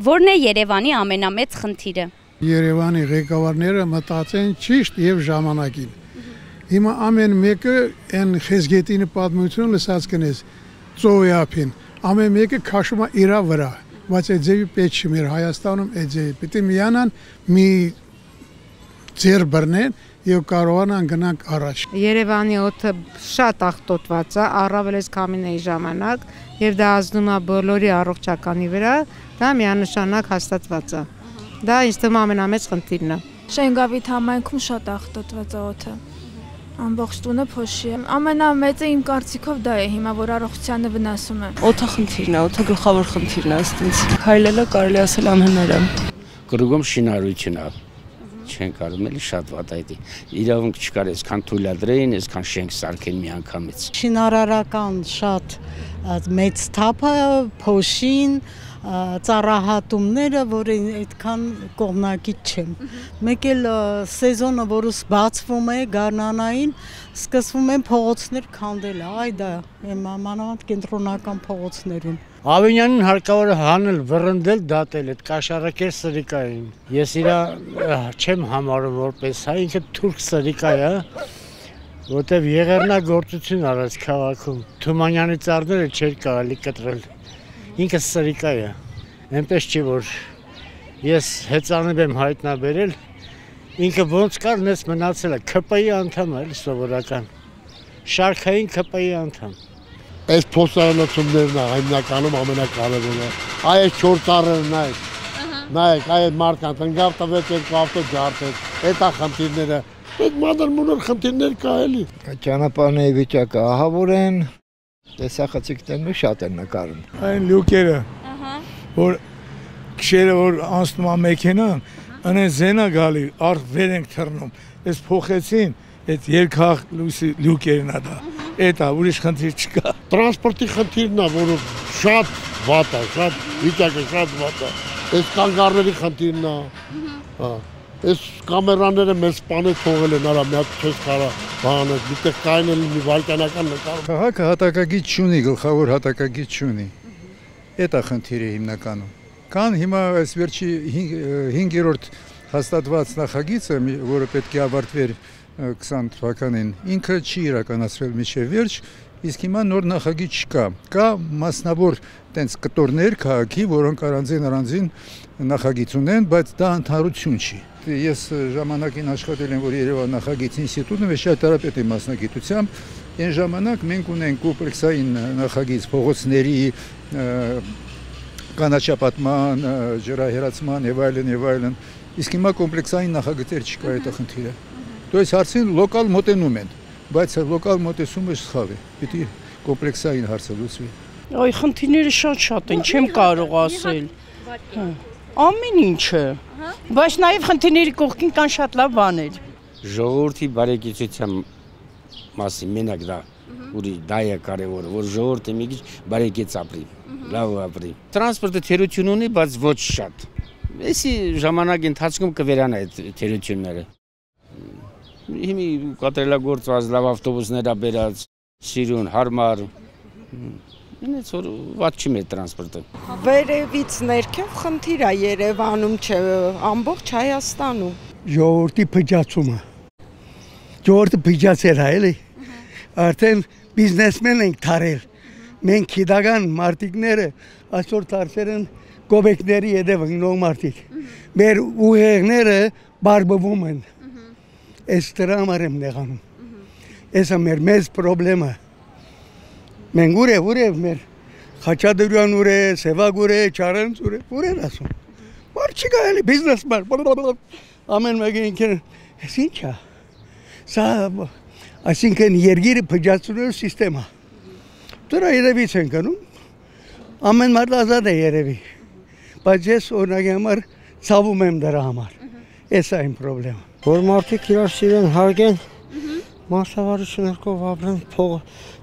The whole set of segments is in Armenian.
Որն է Երևանի ամենամեծ խնդիրը։ Երևանի ղեկավարները մտածեն ճիշտ եւ ժամանակին։ Հիմա ամեն մեկը այն խեցգետինը պատմություն լսած կնես ծովիապին։ Ամեն մեկը քաշում է իր վրա, բայց այդ ձևի պետք չի մեր Հայաստանում այդ ձևի։ Պետք է միանան մի ձեր բռնեն եւ կարողանան գնանք առաջ։ Երևանի օդը շատ աղտոտված է, առավել էս քամիների ժամանակ եւ դա ազդում է բոլորի առողջականի վրա, դա միանշանակ հաստատված է։ Դա ինձ թվում ամենամեծ խնդիրն է։ Շենգավիթ համայնքում շատ աղտոտված է օդը։ Ամբողջ տունը փոշի է։ Ամենամեծը իմ կարծիքով դա է հիմա, որ առողջությանը վնասում է։ Օդը խնդիրն է, օդը գլխավոր խնդիրն է ըստ։ Քայլելը կարելի ասել անհնար է։ Կրուգում շինարարություն է։ Չեն կարող էլի շատ վատ այդ։ Իրավունք չկար, այսքան թույլատրեին, այսքան շենք սարքեն միանգամից։ Շինարարական շատ մեծ թափ է, փոշին, ծառահատումները, որ այդքան կողմնակից չեմ։ Մեկ էլ սեզոնը, որս բացվում է գարնանային, սկսվում են փողոցներ քանդել, այ դա մանավանդ կենտրոնական փողոցներում։ Ավինյանին հարկավոր է հանել, վռնդել, դատել, այդ կաշառակեր սրիկային։ Ես իրա չեմ համարում որպես հայ, ինքը թուրք սրիկա է, որտեվ եղեռնագործություն արած քաղաքում։ Թումանյանի ծառները չէր կարելի կտրել։ Ինքը սրիկա է, այնպես չի, որ ես հեծանիվ եմ հայտնաբերել, ինքը ոնց կար նես մնացել է, ՔՊ-ի անդամ է, սովորական, շարքային ՔՊ-ի անդամ։ Այս փոստարանոցումներն է հիմնականում ամենակարևորը, այս չոր ծառերը նայեք, այդ մարդկանց ընկավ տվեց երկու ավտո ջարդեց, այդ է խնդիրները, այդ մադր-մունոր խնդիրներ կա էլի։ Ճանապարհների վիճակը ահավոր են, տեսախցիկներն շատ են նկարում։ Այն լուկերը, որ քշերը որ անցնում է մեքենան, անեն զենա գալի, արդ վեր ենք թռնում, այս փոխեցին, այդ երկախ լույսի լուկերն է դա, այդ է, ուրիշ խնդիր չկա։ Տրանսպորտի խնդիրն է, որը շատ վատ է, շատ վիճակը շատ վատ է, այս կանգառների խնդիրն է, այս կամերաները մեզ սպանը թողել են, արա մի հատ չես կարա բանը, դիտեղ կային էլ մի վարկյանական նկարում։ Քաղաքը հատակագիծ չունի, գլխավոր հատակագիծ չունի, այդ է խնդիրը հիմնականում։ Կան հիմա այս վերջի 5-րդ հաստատված նախագիծը, որը պետք է ավարտվեր 20 թվականին, ինքը չի իրականացվել մինչև վերջ, իսկ հիմա նոր նախագիծ չկա։ Կա մասնավոր տենց կտորներ քաղաքի, որոնք առանձին նախագիծ ունեն, բայց դա ընդհանրություն չի։ Ես ժամանակին աշխատել եմ, որ Երևան նախագիծ ինստիտուտում ես ճարտարապետ եմ մասնագիտությամբ, այն ժամանակ մենք ունենք կոմպլեքսային նախագիծ փողոցների կանաչապատման, ջրահեռացման եւ այլն, իսկ հիմա կոմպլեքսային նախագծեր չկա այդ խնդիրը։ То есть հարցին լոկալ մոտենում են, բայց լոկալ մոտեցումը սխալ է, պիտի կոմպլեքսային հարցը լուծվի։ Այ խնդիրները շատ են, չեմ կարող ասել։ Ամեն ինչը, բայց նաև խնդիրների կողքին կան շատ լավ բաներ։ Ժողովրդի բարեկեցության մասին մենակ դա, ուրի դա է կարևորը, որ ժողովուրդը մի քիչ բարեկեց ապրի, լավ ապրի։ Տրանսպորտը թերություն ունի, բայց ոչ շատ։ Էսի ժամանակի ընթացքում կվերանա այդ թերությունները։ Հիմի կատարելագործված լավ ավտոբուսներ ա բերած, սիրուն, հարմար։ Ինձ որ վատ չի մեր տրանսպորտը։ Վերևից ներքև խնդիր է Երևանում չէ, ամբողջ Հայաստանում։ Ժողովրդի փճացումը։ Ժողովուրդը փճացել է, էլի։ Արդեն բիզնեսմեն ենք թարել։ Մենք քիդական մարտիկները այսօր դարձել են գոբեկների յետև ընկնող մարտիկ։ Մեր ուղեղները բարբվում են։ Այս դրա համար եմ նեղանում։ Էսա մեր մեծ պրոբլեմը։ Մենք ուր է մեր Խաչատուրյան ուր է, Սևակ ուր է, Չարենց ուր է ասում։ Որ չի գալի բիզնեսմեն։ Ամեն մեկը ինքն էս ինչ է։ Սա այսինքն երգիրը փճացնելու սիստեմա։ Դրա երևից են գնում։ Ամեն մարդ ազատ է երևի։ Բայց ես օրինակի համար ցավում եմ դրա համար։ Էս է այն պրոբլեմը։ Որ մարդիկ իրար սիրեն հարգեն, մասավարություններով ապրեն,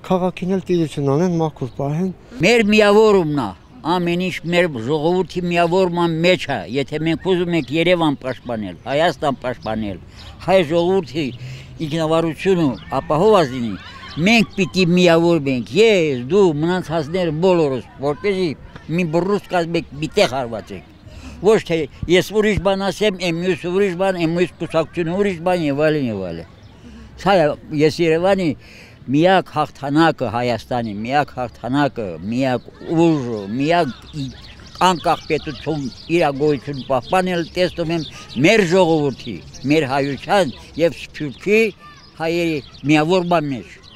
քաղաքին էլ տիրություն անեն, մաքուր պահեն։ Մեր միավորումն է, ամեն ինչ մեր ժողովրդի միավորման մեջ է, եթե մենք ուզում ենք Երևան պաշտպանել, Հայաստան պաշտպանել, հայ ժողովրդի ինքնավարությունը ապահովված լինի, մենք պիտի միավորվենք, ես, դու, մնացածները բոլորս, որպեսզի մի բռուս կազմենք, մի տեղ հարվածենք։ Ոչ թե ես ուրիշ բան ասեմ, եմ մյուս ուրիշ բան, եմ մյուս կուսակցությունը ուրիշ բան եւ այլն եւ այլն։ Սա ես Երևանի միակ հաղթանակը Հայաստանի, միակ հաղթանակը, միակ ուժը, միակ անկախ պետություն իրագործություն պահպանել տեսնում եմ մեր ժողովրդի, մեր հայության եւ Սփյուռքի հայերի միավորման մեջ։